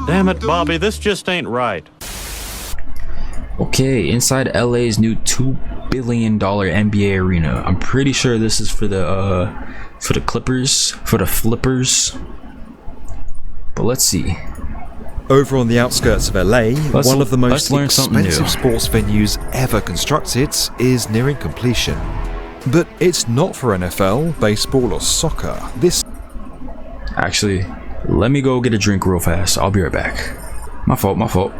Damn it, Bobby, this just ain't right. Okay, inside LA's new $2 billion NBA arena. I'm pretty sure this is for the Clippers, for the Flippers. But let's see. Over on the outskirts of LA, one of the most expensive sports venues ever constructed is nearing completion. But it's not for NFL, baseball or soccer. Actually, let me go get a drink real fast. I'll be right back. My fault.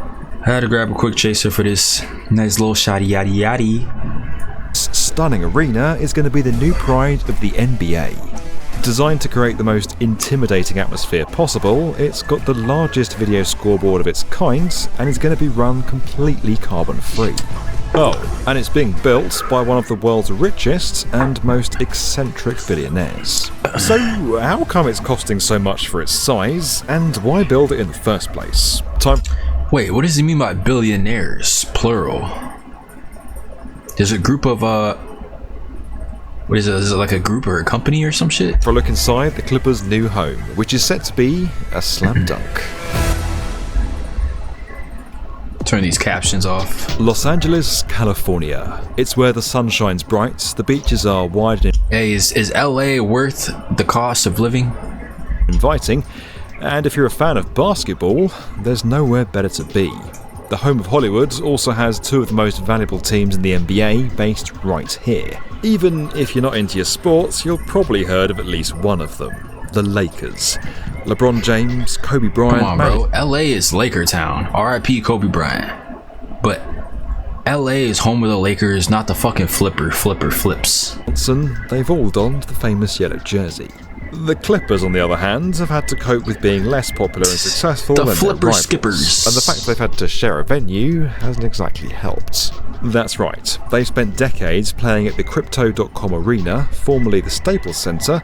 I had to grab a quick chaser for this nice little shotty yaddy yaddy. Stunning arena is going to be the new pride of the NBA. Designed to create the most intimidating atmosphere possible, it's got the largest video scoreboard of its kind and is going to be run completely carbon-free. Oh, and it's being built by one of the world's richest and most eccentric billionaires. So, how come it's costing so much for its size, and why build it in the first place? Wait, what does he mean by billionaires, plural? There's a group of, what is it? Is it like a group or a company or some shit? For a look inside the Clippers' new home, which is set to be a slam dunk. Turn these captions off. Los Angeles, California. It's where the sun shines bright, the beaches are wide and hey, is LA worth the cost of living? Inviting, and if you're a fan of basketball, there's nowhere better to be. The home of Hollywood also has two of the most valuable teams in the NBA based right here. Even if you're not into your sports, you've probably heard of at least one of them. The Lakers. LeBron James, Kobe Bryant... Come on, bro. LA is Laker Town. RIP Kobe Bryant. But LA is home of the Lakers, not the fucking flips. They've all donned the famous yellow jersey. The Clippers, on the other hand, have had to cope with being less popular and successful than their rivals, skippers. and the fact they've had to share a venue hasn't exactly helped. That's right, they've spent decades playing at the Crypto.com Arena, formerly the Staples Center,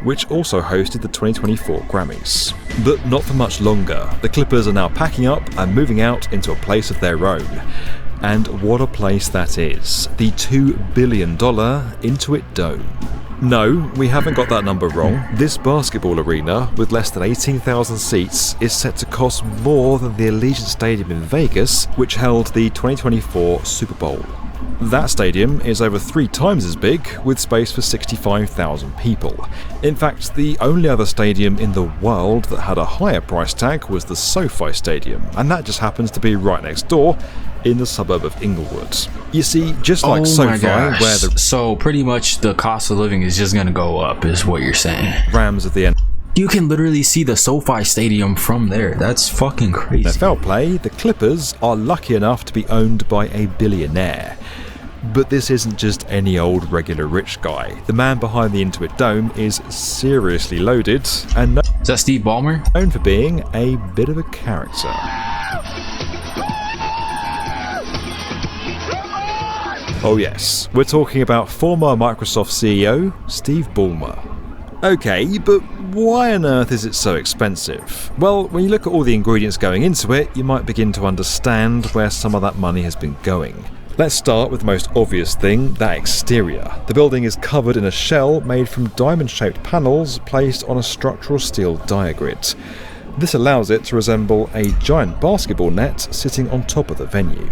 which also hosted the 2024 Grammys. But not for much longer. The Clippers are now packing up and moving out into a place of their own. And what a place that is. The $2 billion Intuit Dome. No, we haven't got that number wrong. This basketball arena, with less than 18,000 seats, is set to cost more than the Allegiant Stadium in Vegas, which held the 2024 Super Bowl. That stadium is over 3 times as big, with space for 65,000 people. In fact, the only other stadium in the world that had a higher price tag was the SoFi Stadium, and that just happens to be right next door, in the suburb of Inglewood. You see, just like SoFi, where the... So pretty much the cost of living is just gonna go up, is what you're saying. Rams at the end. You can literally see the SoFi Stadium from there. That's fucking crazy. NFL play, the Clippers are lucky enough to be owned by a billionaire. But this isn't just any old regular rich guy. The man behind the Intuit Dome is seriously loaded and is that Steve Ballmer? Known for being a bit of a character. Oh yes, we're talking about former Microsoft CEO, Steve Ballmer. Okay, but why on earth is it so expensive? Well, when you look at all the ingredients going into it, you might begin to understand where some of that money has been going. Let's start with the most obvious thing, that exterior. The building is covered in a shell made from diamond-shaped panels placed on a structural steel diagrid. This allows it to resemble a giant basketball net sitting on top of the venue.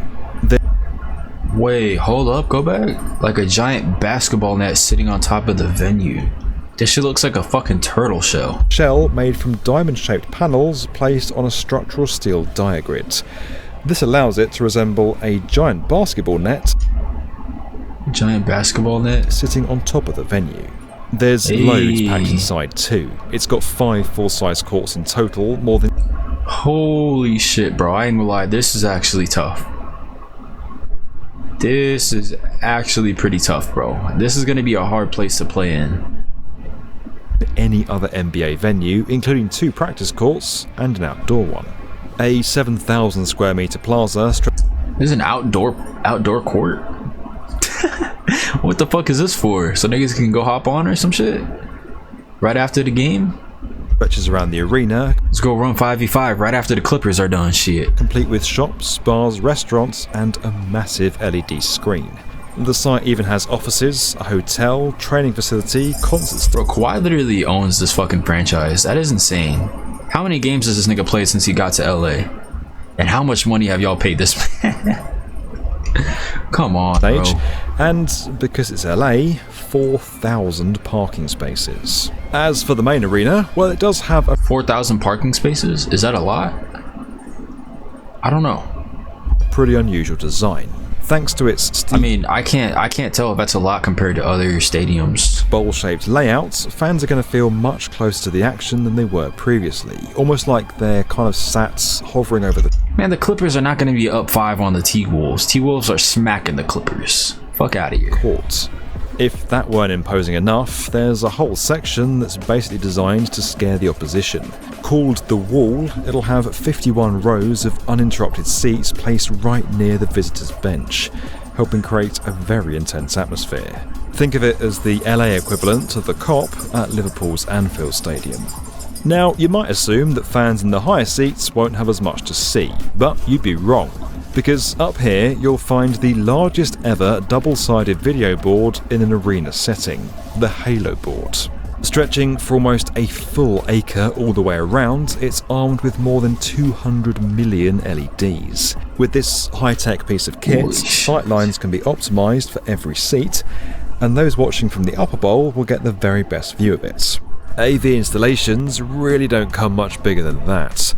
Wait, hold up, go back. Like a giant basketball net sitting on top of the venue. This shit looks like a fucking turtle shell. Shell made from diamond-shaped panels placed on a structural steel diagrid. This allows it to resemble a giant basketball net. Giant basketball net? Sitting on top of the venue. There's loads packed inside too. It's got 5 full-size courts in total, more than... Holy shit, bro. I ain't gonna lie, this is actually tough. This is actually pretty tough, bro. This is gonna be a hard place to play in. Any other NBA venue, including 2 practice courts and an outdoor one. A 7,000 square meter plaza. There's an outdoor court? What the fuck is this for? So niggas can go hop on or some shit? Right after the game? Stretches around the arena. Let's go run 5v5 right after the Clippers are done, shit. Complete with shops, bars, restaurants, and a massive LED screen. The site even has offices, a hotel, training facility, concerts. Bro, Kawhi literally owns this fucking franchise. That is insane. How many games has this nigga played since he got to LA? And how much money have y'all paid this man? Come on, bro. And because it's LA, 4,000 parking spaces. As for the main arena, well, it does have a 4,000 parking spaces? Is that a lot? I don't know. pretty unusual design. Thanks to its I mean, I can't tell if that's a lot compared to other stadiums. bowl-shaped layouts, fans are going to feel much closer to the action than they were previously. Almost like they're kind of sat hovering over the Man, the Clippers are not going to be up 5 on the T-Wolves. T-Wolves are smacking the Clippers. Fuck out of here. court. If that weren't imposing enough, there's a whole section that's basically designed to scare the opposition. Called The Wall, it'll have 51 rows of uninterrupted seats placed right near the visitors' bench, helping create a very intense atmosphere. Think of it as the LA equivalent of the Cop at Liverpool's Anfield Stadium. Now, you might assume that fans in the higher seats won't have as much to see, but you'd be wrong. Because up here, you'll find the largest ever double-sided video board in an arena setting, the Halo board. Stretching for almost a full acre all the way around, it's armed with more than 200 million LEDs. With this high-tech piece of kit, sightlines can be optimised for every seat, and those watching from the upper bowl will get the very best view of it. AV installations really don't come much bigger than that.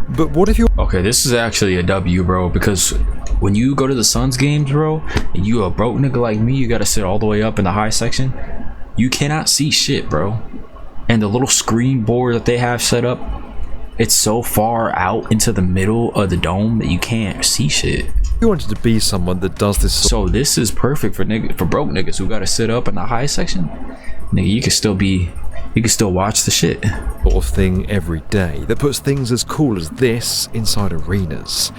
But what if you're... Okay, this is actually a W, bro, because when you go to the Suns games, bro, and you a broke nigga like me, you gotta sit all the way up in the high section. You cannot see shit, bro. And the little screen board that they have set up, it's so far out into the middle of the dome that you can't see shit. You wanted to be someone that does this So this is perfect for broke niggas who gotta sit up in the high section. Nigga, you can still watch the shit. sort of thing every day that puts things as cool as this inside arenas.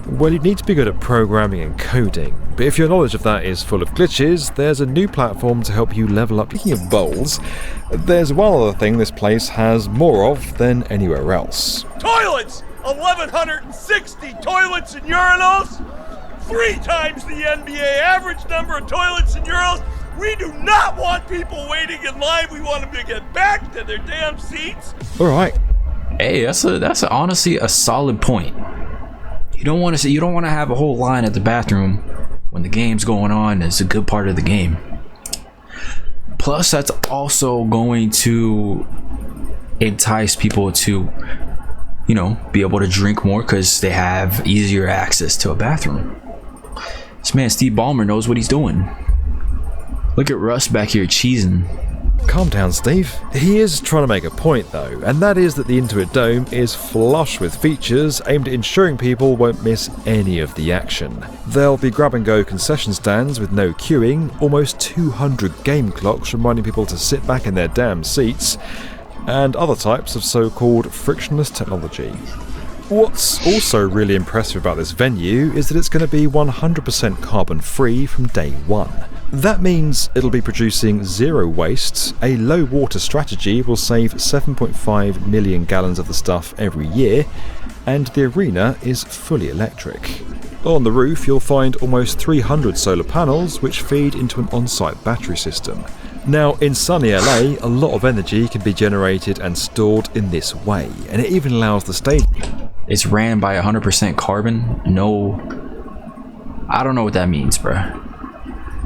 Well, you need to be good at programming and coding, but if your knowledge of that is full of glitches, there's a new platform to help you level up. Speaking of bowls, there's one other thing this place has more of than anywhere else. Toilets! 1,160 toilets and urinals! 3 times the NBA average number of toilets and urinals! We do not want people waiting in line. We want them to get back to their damn seats. Alright, Hey, that's honestly a solid point. You don't want to have a whole line at the bathroom when the game's going on. It's a good part of the game. Plus, that's also going to entice people to, you know, be able to drink more because they have easier access to a bathroom. This man Steve Ballmer knows what he's doing. Look at Russ back here cheesing. calm down, Steve. He is trying to make a point though, and that is that the Intuit Dome is flush with features aimed at ensuring people won't miss any of the action. There'll be grab-and-go concession stands with no queuing, almost 200 game clocks reminding people to sit back in their damn seats, and other types of so-called frictionless technology. What's also really impressive about this venue is that it's going to be 100% carbon-free from day one. That means it'll be producing zero waste, a low water strategy will save 7.5 million gallons of the stuff every year, and the arena is fully electric. On the roof you'll find almost 300 solar panels which feed into an on-site battery system. Now, in sunny LA, a lot of energy can be generated and stored in this way, and it even allows the stadium. It's ran by 100% carbon. No, I don't know what that means, bruh.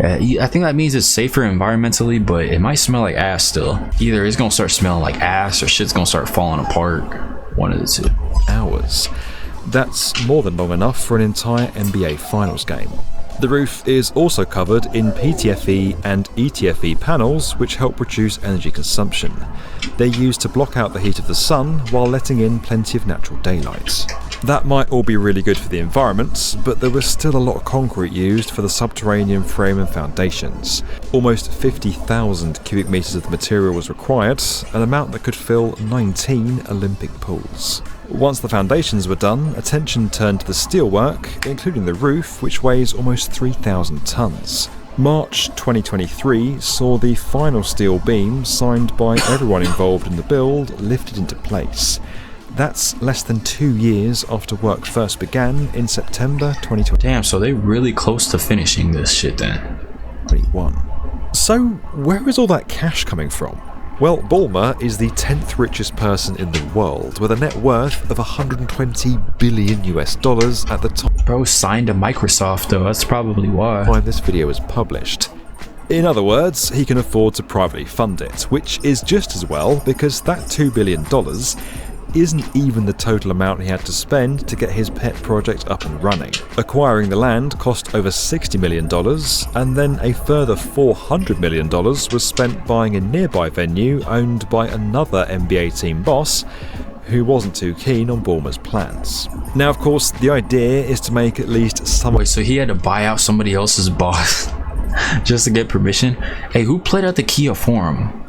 I think that means it's safer environmentally, but it might smell like ass still. Either it's gonna start smelling like ass or shit's gonna start falling apart. One of the two. Hours. That's more than long enough for an entire NBA Finals game. The roof is also covered in PTFE and ETFE panels which help reduce energy consumption. They're used to block out the heat of the sun while letting in plenty of natural daylight. That might all be really good for the environment, but there was still a lot of concrete used for the subterranean frame and foundations. Almost 50,000 cubic meters of the material was required, an amount that could fill 19 Olympic pools. Once the foundations were done, attention turned to the steelwork, including the roof, which weighs almost 3,000 tons. March 2023 saw the final steel beam, signed by everyone involved in the build, lifted into place. That's less than 2 years after work first began in September 2020. Damn, so they really close to finishing this shit then. 21. So, where is all that cash coming from? Well, Ballmer is the 10th richest person in the world, with a net worth of $120 billion at the time Bro signed to Microsoft though, that's probably why. this video was published. In other words, he can afford to privately fund it, which is just as well because that $2 billion isn't even the total amount he had to spend to get his pet project up and running. Acquiring the land cost over $60 million, and then a further $400 million was spent buying a nearby venue owned by another NBA team boss who wasn't too keen on Ballmer's plans. Now, of course, the idea is to make at least some... Wait, so he had to buy out somebody else's boss just to get permission? Hey, who played at the Kia Forum?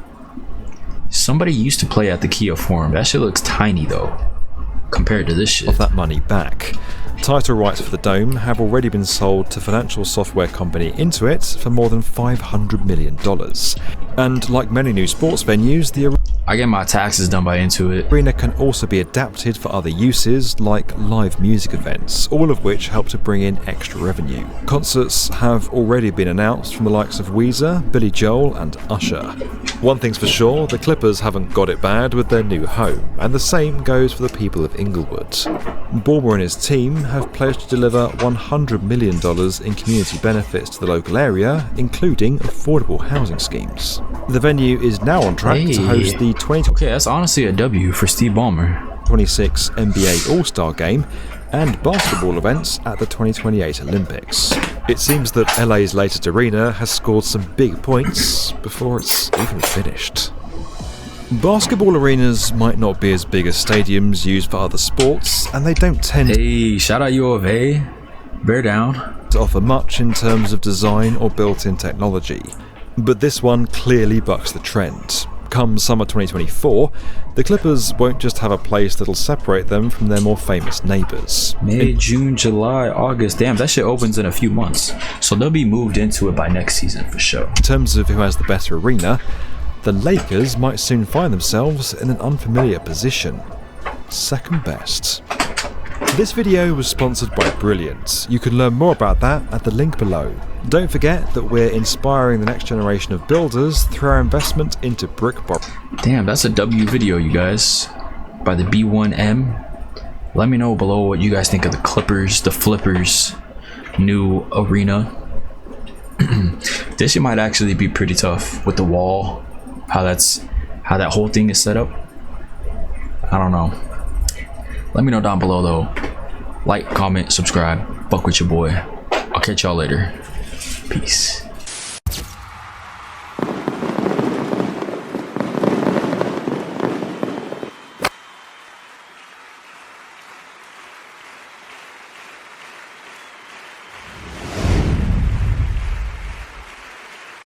Somebody used to play at the Kia Forum. That shit looks tiny though, compared to this shit. Of that money back. Title rights for the Dome have already been sold to financial software company Intuit for more than $500 million. And like many new sports venues, the I get my taxes done by Intuit. arena can also be adapted for other uses like live music events, all of which help to bring in extra revenue. Concerts have already been announced from the likes of Weezer, Billy Joel and Usher. One thing's for sure, the Clippers haven't got it bad with their new home, and the same goes for the people of Inglewood. Ballmer and his team have pledged to deliver $100 million in community benefits to the local area, including affordable housing schemes. The venue is now on track to host the Okay, that's honestly a W for Steve Ballmer. 2026 NBA All-Star Game and basketball events at the 2028 Olympics. It seems that LA's latest arena has scored some big points before it's even finished. Basketball arenas might not be as big as stadiums used for other sports, and they don't tend Hey, shout out U of A. Bear down. to offer much in terms of design or built-in technology. But this one clearly bucks the trend. Come summer 2024, the Clippers won't just have a place that'll separate them from their more famous neighbours. May, June, July, August. Damn, that shit opens in a few months. So they'll be moved into it by next season for sure. In terms of who has the better arena, the Lakers might soon find themselves in an unfamiliar position. Second best. This video was sponsored by Brilliant. You can learn more about that at the link below. Don't forget that we're inspiring the next generation of builders through our investment into brick Damn, that's a W video, you guys. By the B1M. Let me know below what you guys think of the Clippers, the Flippers, new arena. This shit might actually be pretty tough with the wall. How that whole thing is set up. I don't know. Let me know down below though. Like, comment, subscribe. Fuck with your boy. I'll catch y'all later. Peace.